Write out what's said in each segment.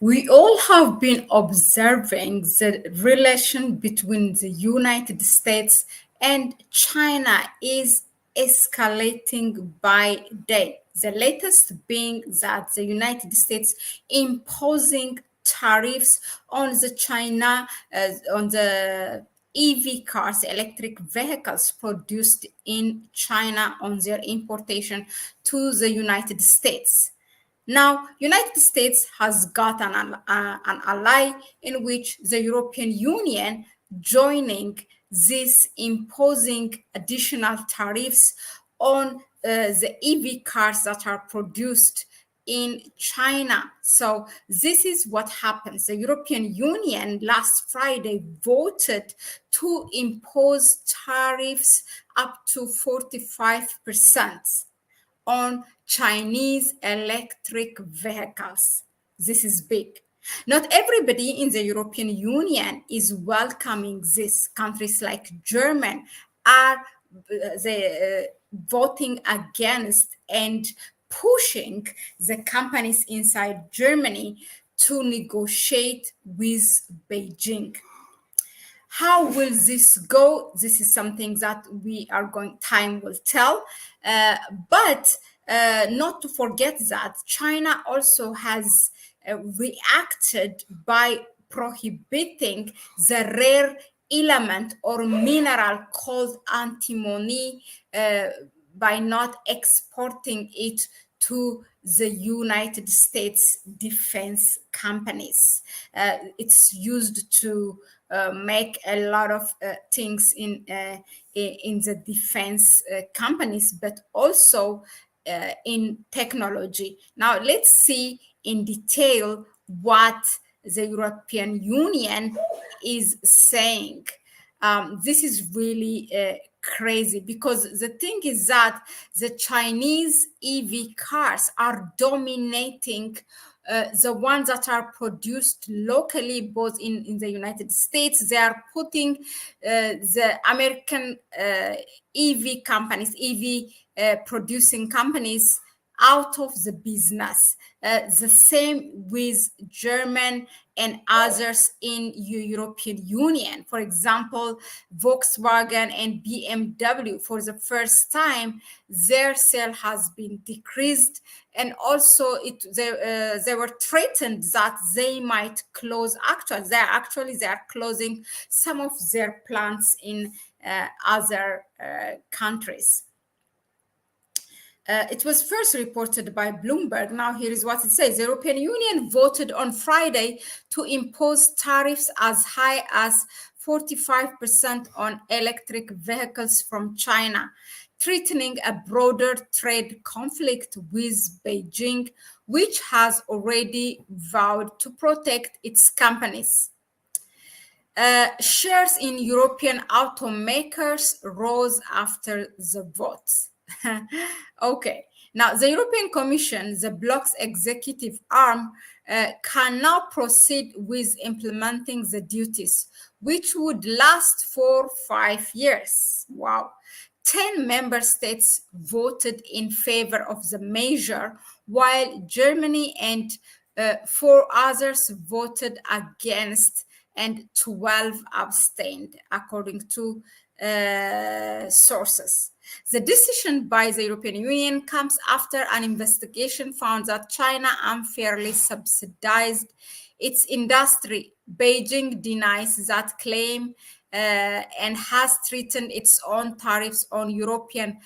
We all have been observing the relation between the United States and China is escalating by day. The latest being that the United States imposing tariffs on the China on the EV cars, electric vehicles produced in China on their importation to the United States. Now, United States has got an ally in which the European Union joining this imposing additional tariffs on the EV cars that are produced in China. So this is what happens. The European Union last Friday voted to impose tariffs up to 45% on Chinese electric vehicles. This is big. Not everybody in the European Union is welcoming this. Countries like Germany are voting against and pushing the companies inside Germany to negotiate with Beijing. How will this go? This is something that time will tell. But not to forget that China also has reacted by prohibiting the rare element or mineral called antimony by not exporting it to the United States defense companies. It's used to make a lot of things in the defense companies, but also in technology. Now, let's see in detail what the European Union is saying. This is really crazy because the thing is that the Chinese EV cars are dominating the ones that are produced locally, both in the United States. They are putting the American EV companies, EV producing companies out of the business. The same with German and others in European Union. For example, Volkswagen and BMW, for the first time, their sale has been decreased, and also they were threatened that they might close. They are closing some of their plants in other countries. It was first reported by Bloomberg. Now, here is what it says. The European Union voted on Friday to impose tariffs as high as 45% on electric vehicles from China, threatening a broader trade conflict with Beijing, which has already vowed to protect its companies. Shares in European automakers rose after the vote. Okay. Now, the European Commission, the bloc's executive arm, can now proceed with implementing the duties, which would last for 5 years. Wow. 10 member states voted in favor of the measure, while Germany and 4 others voted against, and 12 abstained, according to sources. The decision by the European Union comes after an investigation found that China unfairly subsidized its industry. Beijing denies that claim and has threatened its own tariffs on European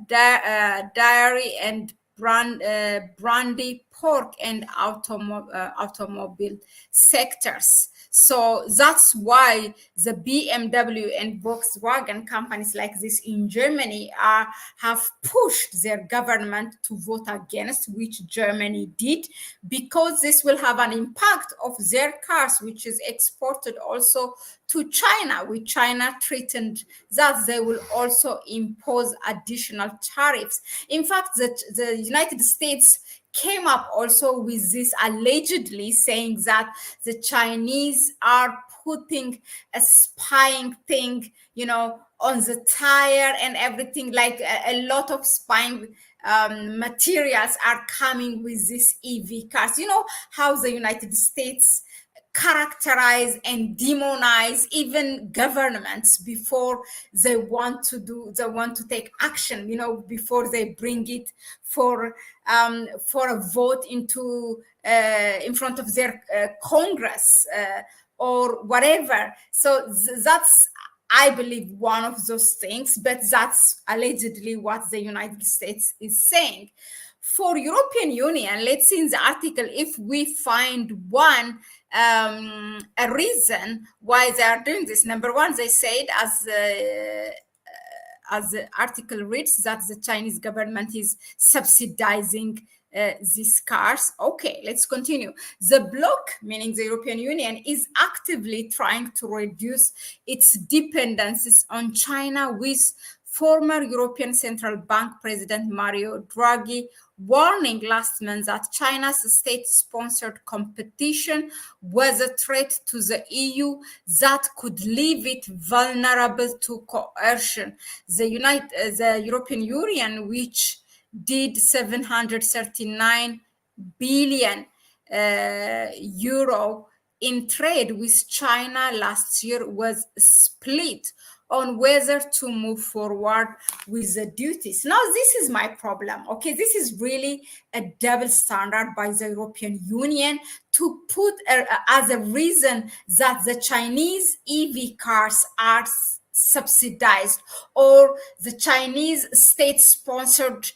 dairy and brandy, pork, and automobile sectors. So that's why the BMW and Volkswagen companies like this in Germany have pushed their government to vote against, which Germany did, because this will have an impact of their cars, which is exported also to China, with China threatened that they will also impose additional tariffs. In fact, the United States came up also with this, allegedly saying that the Chinese are putting a spying thing, on the tire and everything, like a lot of spying materials are coming with these EV cars. You know how the United States characterize and demonize even governments before they want to take action, before they bring it for a vote into in front of their Congress or whatever. So that's, I believe, one of those things, but that's allegedly what the United States is saying. For European Union, let's see in the article if we find a reason why they are doing this. Number one, they said, as the article reads, that the Chinese government is subsidizing these cars. Okay, let's continue. The bloc, meaning the European Union, is actively trying to reduce its dependencies on China, with former European Central Bank President Mario Draghi warning last month that China's state-sponsored competition was a threat to the EU that could leave it vulnerable to coercion. The European Union, which did 739 billion euro in trade with China last year, was split on whether to move forward with the duties. Now, this is my problem. Okay, this is really a double standard by the European Union to put as a reason that the Chinese EV cars are subsidized, or the Chinese state-sponsored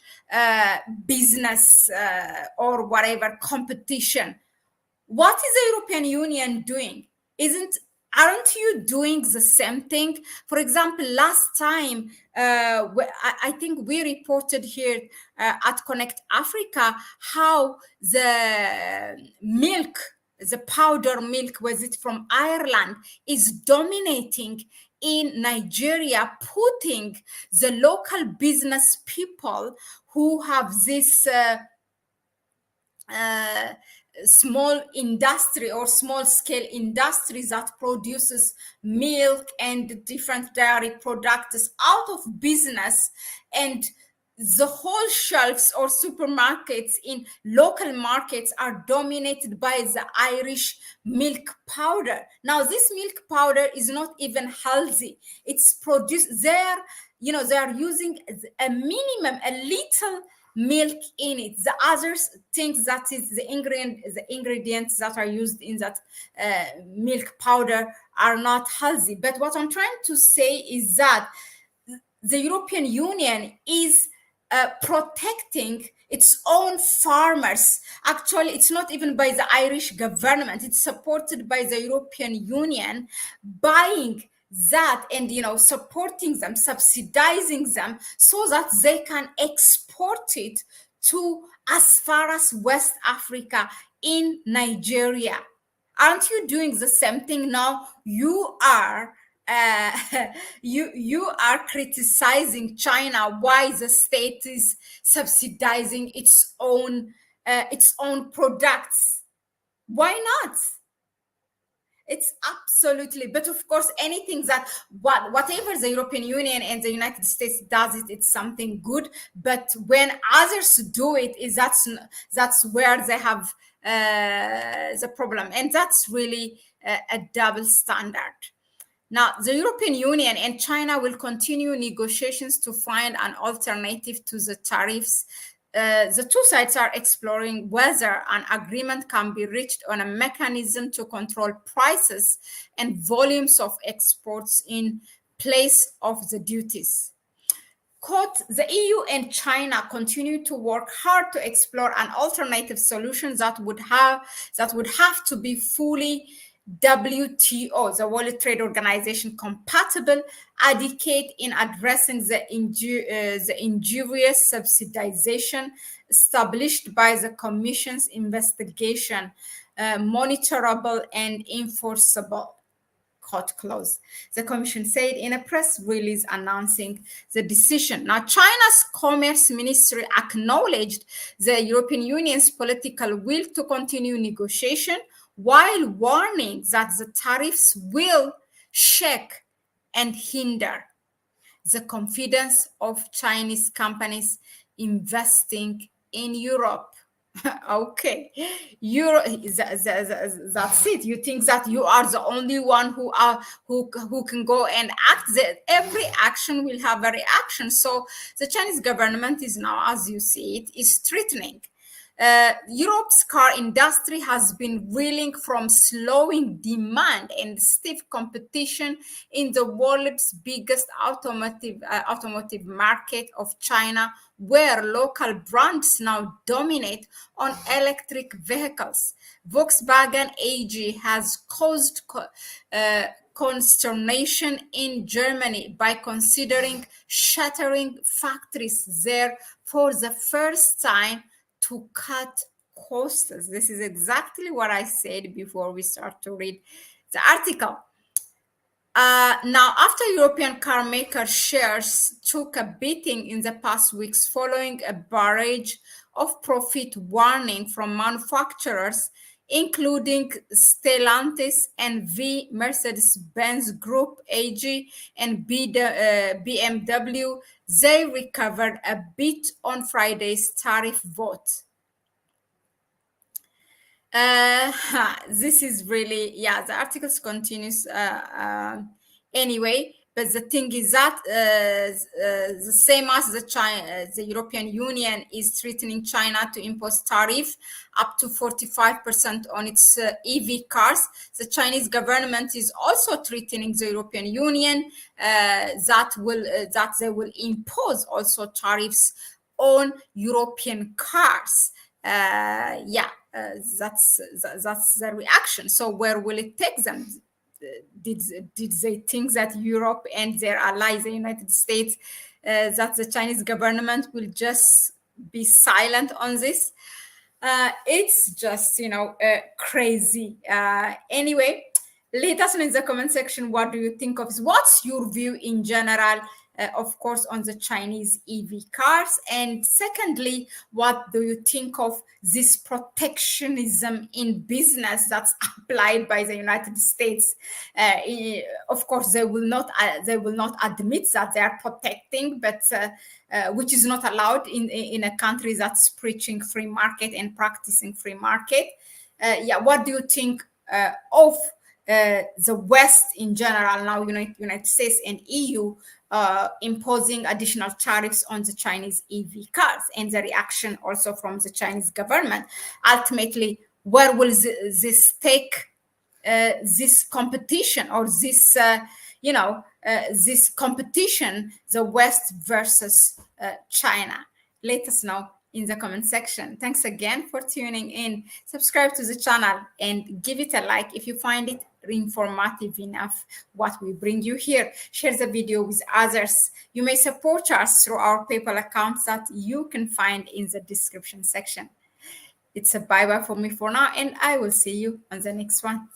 business or whatever competition. What is the European Union doing? Aren't you doing the same thing? For example, last time, I think we reported here at Connect Africa how the milk, the powder milk, was it from Ireland, is dominating in Nigeria, putting the local business people who have this small industry or small scale industry that produces milk and different dairy products out of business, and the whole shelves or supermarkets in local markets are dominated by the Irish milk powder. Now, this milk powder is not even healthy. It's produced there, they are using a minimum, a little milk in it. The other things, that is the ingredients that are used in that milk powder, are not healthy. But what I'm trying to say is that the European Union is protecting its own farmers. Actually, it's not even by the Irish government. It's supported by the European Union, buying that and supporting them, subsidizing them, so that they can export it to as far as West Africa in Nigeria. Aren't you doing the same thing now? You are you are criticizing China, why the state is subsidizing its own products. Why not? It's absolutely, but of course, anything that whatever the European Union and the United States does, it's something good. But when others do it, that's where they have the problem, and that's really a double standard. Now, the European Union and China will continue negotiations to find an alternative to the tariffs. The two sides are exploring whether an agreement can be reached on a mechanism to control prices and volumes of exports in place of the duties. Quote, the EU and China continue to work hard to explore an alternative solution that would have to be fully WTO, the World Trade Organization, compatible, adequate in addressing the injurious subsidization established by the Commission's investigation, monitorable and enforceable. Quote close. The Commission said in a press release announcing the decision. Now, China's Commerce Ministry acknowledged the European Union's political will to continue negotiation, while warning that the tariffs will shake and hinder the confidence of Chinese companies investing in Europe. Okay, that's it. You think that you are the only one who can go and act. That every action will have a reaction. So the Chinese government is now, as you see it, is threatening. Europe's car industry has been reeling from slowing demand and stiff competition in the world's biggest automotive market of China, where local brands now dominate on electric vehicles. Volkswagen AG has caused consternation in Germany by considering shuttering factories there for the first time to cut costs. This is exactly what I said before we start to read the article. Now, after European car maker shares took a beating in the past weeks following a barrage of profit warning from manufacturers, including Stellantis and Mercedes-Benz Group AG and BMW, they recovered a bit on Friday's tariff vote. This is really, yeah, the articles continues anyway, but the thing is that the same as the European Union is threatening China to impose tariff up to 45% on its EV cars. The Chinese government is also threatening the European Union that they will impose also tariffs on European cars. That's the reaction. So where will it take them? Did they think that Europe and their allies, the United States, that the Chinese government will just be silent on this? It's just, crazy. Anyway, let us know in the comment section, what do you think of this? What's your view in general, of course, on the Chinese EV cars? And secondly, what do you think of this protectionism in business that's applied by the United States? Of course, they will not admit that they are protecting, but which is not allowed in a country that's preaching free market and practicing free market. What do you think of the West in general, now United States and EU, imposing additional tariffs on the Chinese EV cars, and the reaction also from the Chinese government? Ultimately, where will this take this competition, or this this competition, the West versus China? Let us know in the comment section. Thanks again for tuning in. Subscribe to the channel and give it a like if you find it informative enough what we bring you here. Share the video with others. You may support us through our PayPal accounts that you can find in the description section. It's a bye-bye for me for now, and I will see you on the next one.